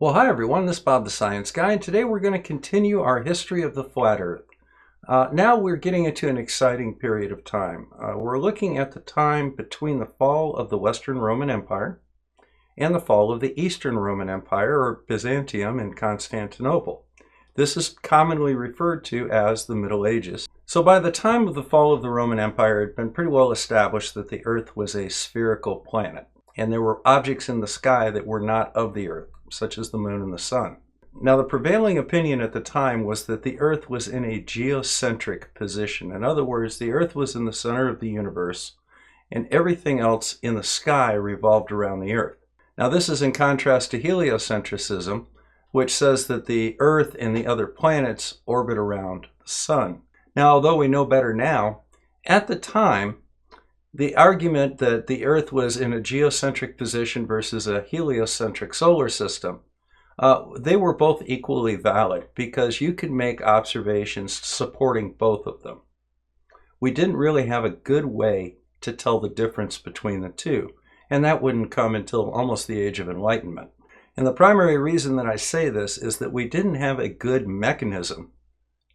Well, hi everyone, this is Bob the Science Guy, and today we're going to continue our history of the flat Earth. Now we're getting into an exciting period of time. We're looking at the time between the fall of the Western Roman Empire and the fall of the Eastern Roman Empire, or Byzantium and Constantinople. This is commonly referred to as the Middle Ages. So by the time of the fall of the Roman Empire, it had been pretty well established that the Earth was a spherical planet, and there were objects in the sky that were not of the Earth, such as the moon and the sun. Now, the prevailing opinion at the time was that the Earth was in a geocentric position. In other words, the Earth was in the center of the universe, and everything else in the sky revolved around the Earth. Now, this is in contrast to heliocentrism, which says that the Earth and the other planets orbit around the sun. Now, although we know better now, at the time, the argument that the Earth was in a geocentric position versus a heliocentric solar system, they were both equally valid because you could make observations supporting both of them. We didn't really have a good way to tell the difference between the two, and that wouldn't come until almost the Age of Enlightenment. And the primary reason that I say this is that we didn't have a good mechanism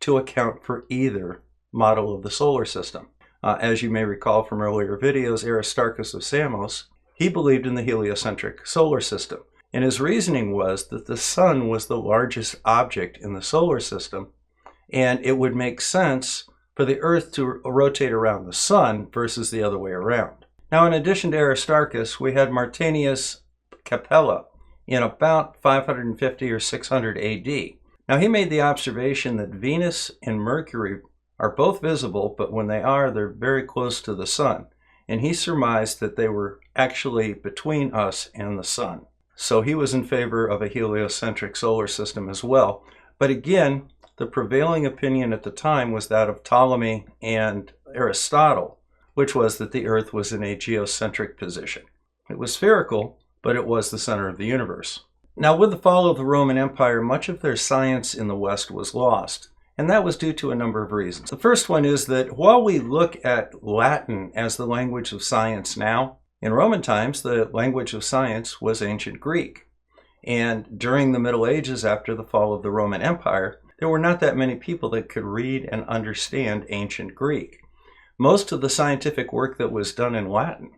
to account for either model of the solar system. As you may recall from earlier videos, Aristarchus of Samos, he believed in the heliocentric solar system. And his reasoning was that the sun was the largest object in the solar system, and it would make sense for the Earth to rotate around the sun versus the other way around. Now, in addition to Aristarchus, we had Martianus Capella in about 550 or 600 AD. Now, he made the observation that Venus and Mercury are both visible, but when they are, they're very close to the sun. And he surmised that they were actually between us and the sun. So he was in favor of a heliocentric solar system as well. But again, the prevailing opinion at the time was that of Ptolemy and Aristotle, which was that the Earth was in a geocentric position. It was spherical, but it was the center of the universe. Now, with the fall of the Roman Empire, much of their science in the West was lost. And that was due to a number of reasons. The first one is that while we look at Latin as the language of science now, in Roman times, the language of science was ancient Greek. And during the Middle Ages, after the fall of the Roman Empire, there were not that many people that could read and understand ancient Greek. Most of the scientific work that was done in Latin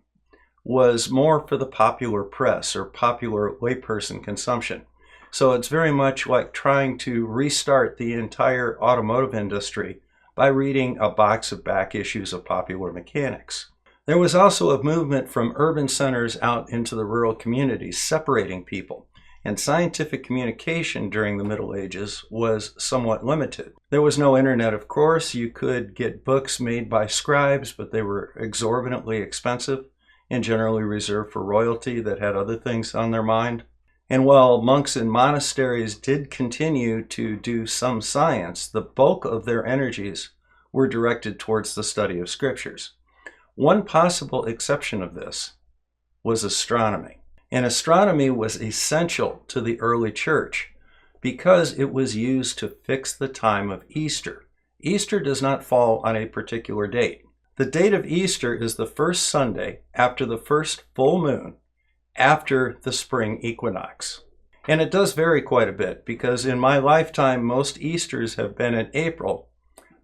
was more for the popular press or popular layperson consumption. So it's very much like trying to restart the entire automotive industry by reading a box of back issues of Popular Mechanics. There was also a movement from urban centers out into the rural communities, separating people. And scientific communication during the Middle Ages was somewhat limited. There was no internet, of course. You could get books made by scribes, but they were exorbitantly expensive and generally reserved for royalty that had other things on their mind. And while monks in monasteries did continue to do some science, the bulk of their energies were directed towards the study of scriptures. One possible exception of this was astronomy. And astronomy was essential to the early church because it was used to fix the time of Easter. Easter does not fall on a particular date. The date of Easter is the first Sunday after the first full moon after the spring equinox. And it does vary quite a bit because in my lifetime, most Easters have been in April,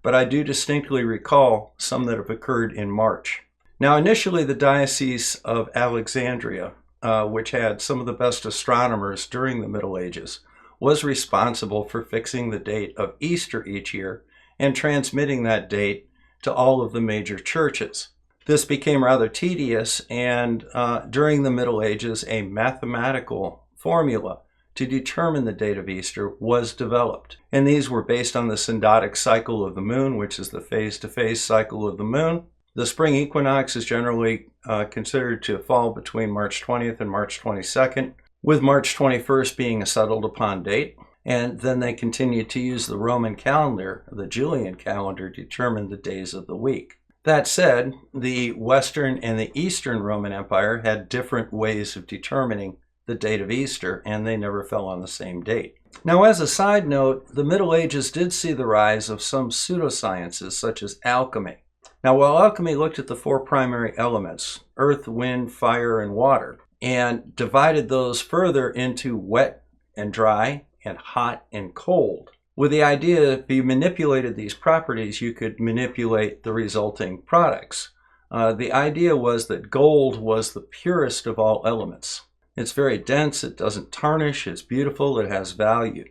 but I do distinctly recall some that have occurred in March. Now, initially, the Diocese of Alexandria, which had some of the best astronomers during the Middle Ages, was responsible for fixing the date of Easter each year and transmitting that date to all of the major churches. This became rather tedious, and during the Middle Ages, a mathematical formula to determine the date of Easter was developed. And these were based on the synodic cycle of the moon, which is the phase-to-phase cycle of the moon. The spring equinox is generally considered to fall between March 20th and March 22nd, with March 21st being a settled upon date. And then they continued to use the Roman calendar, the Julian calendar, to determine the days of the week. That said, the Western and the Eastern Roman Empire had different ways of determining the date of Easter, and they never fell on the same date. Now, as a side note, the Middle Ages did see the rise of some pseudosciences, such as alchemy. Now, while alchemy looked at the four primary elements, earth, wind, fire, and water, and divided those further into wet and dry and hot and cold, with the idea that if you manipulated these properties, you could manipulate the resulting products. The idea was that gold was the purest of all elements. It's very dense, it doesn't tarnish, it's beautiful, it has value.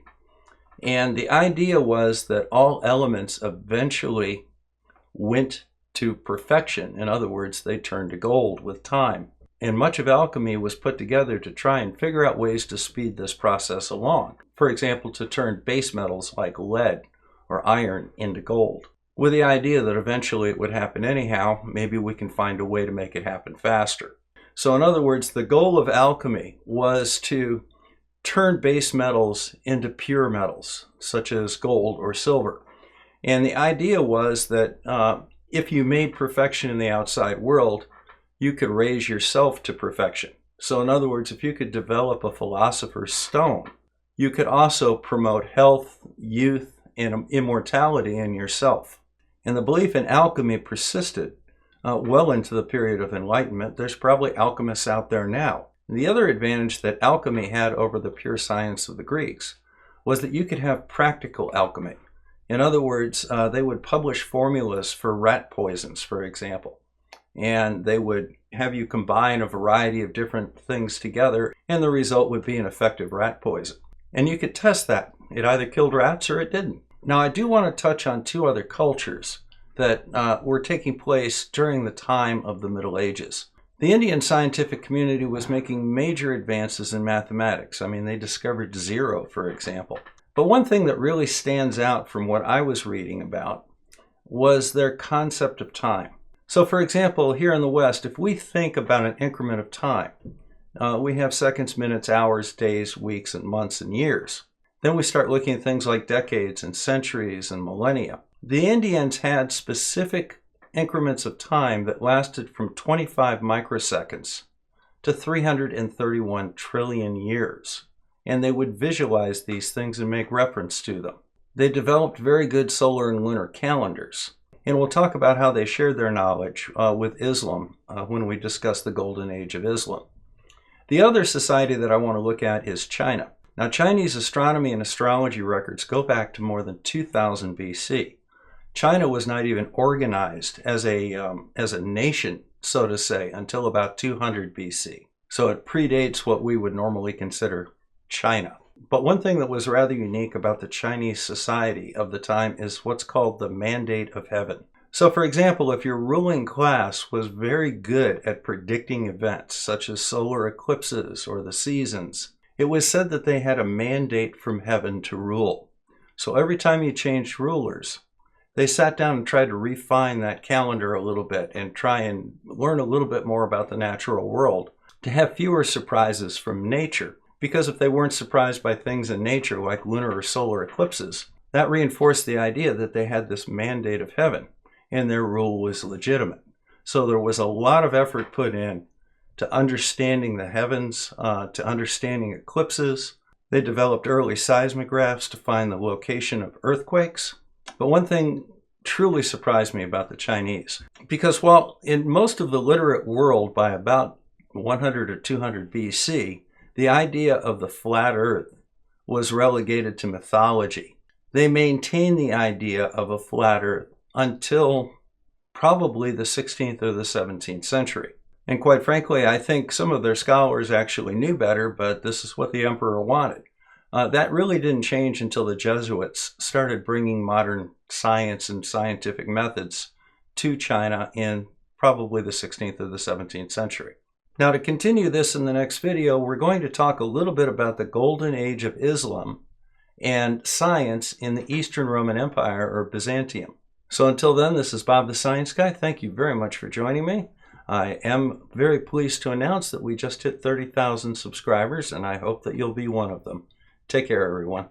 And the idea was that all elements eventually went to perfection. In other words, they turned to gold with time. And much of alchemy was put together to try and figure out ways to speed this process along. For example, to turn base metals like lead or iron into gold, with the idea that eventually it would happen anyhow. Maybe we can find a way to make it happen faster. So in other words, the goal of alchemy was to turn base metals into pure metals, such as gold or silver. And the idea was that if you made perfection in the outside world, you could raise yourself to perfection. So in other words, if you could develop a philosopher's stone, you could also promote health, youth, and immortality in yourself. And the belief in alchemy persisted well into the period of enlightenment. There's probably alchemists out there now. The other advantage that alchemy had over the pure science of the Greeks was that you could have practical alchemy. In other words, they would publish formulas for rat poisons, for example, and they would have you combine a variety of different things together, and the result would be an effective rat poison. And you could test that. It either killed rats or it didn't. Now, I do want to touch on two other cultures that were taking place during the time of the Middle Ages. The Indian scientific community was making major advances in mathematics. I mean, they discovered zero, for example. But one thing that really stands out from what I was reading about was their concept of time. So, for example, here in the West, if we think about an increment of time, we have seconds, minutes, hours, days, weeks, and months, and years. Then we start looking at things like decades and centuries and millennia. The Indians had specific increments of time that lasted from 25 microseconds to 331 trillion years. And they would visualize these things and make reference to them. They developed very good solar and lunar calendars. And we'll talk about how they shared their knowledge with Islam when we discuss the Golden Age of Islam. The other society that I want to look at is China. Now, Chinese astronomy and astrology records go back to more than 2000 BC. China was not even organized as a nation, so to say, until about 200 BC. So it predates what we would normally consider China. But one thing that was rather unique about the Chinese society of the time is what's called the mandate of heaven. So, for example, if your ruling class was very good at predicting events such as solar eclipses or the seasons, it was said that they had a mandate from heaven to rule. So every time you changed rulers, they sat down and tried to refine that calendar a little bit and try and learn a little bit more about the natural world to have fewer surprises from nature. Because if they weren't surprised by things in nature like lunar or solar eclipses, that reinforced the idea that they had this mandate of heaven and their rule was legitimate. So there was a lot of effort put in to understanding the heavens, to understanding eclipses. They developed early seismographs to find the location of earthquakes. But one thing truly surprised me about the Chinese, because while in most of the literate world by about 100 or 200 BC, the idea of the flat earth was relegated to mythology, they maintained the idea of a flat earth until probably the 16th or the 17th century. And quite frankly, I think some of their scholars actually knew better, but this is what the emperor wanted. That really didn't change until the Jesuits started bringing modern science and scientific methods to China in probably the 16th or the 17th century. Now, to continue this in the next video, we're going to talk a little bit about the Golden Age of Islam and science in the Eastern Roman Empire, or Byzantium. So until then, this is Bob the Science Guy. Thank you very much for joining me. I am very pleased to announce that we just hit 30,000 subscribers, and I hope that you'll be one of them. Take care, everyone.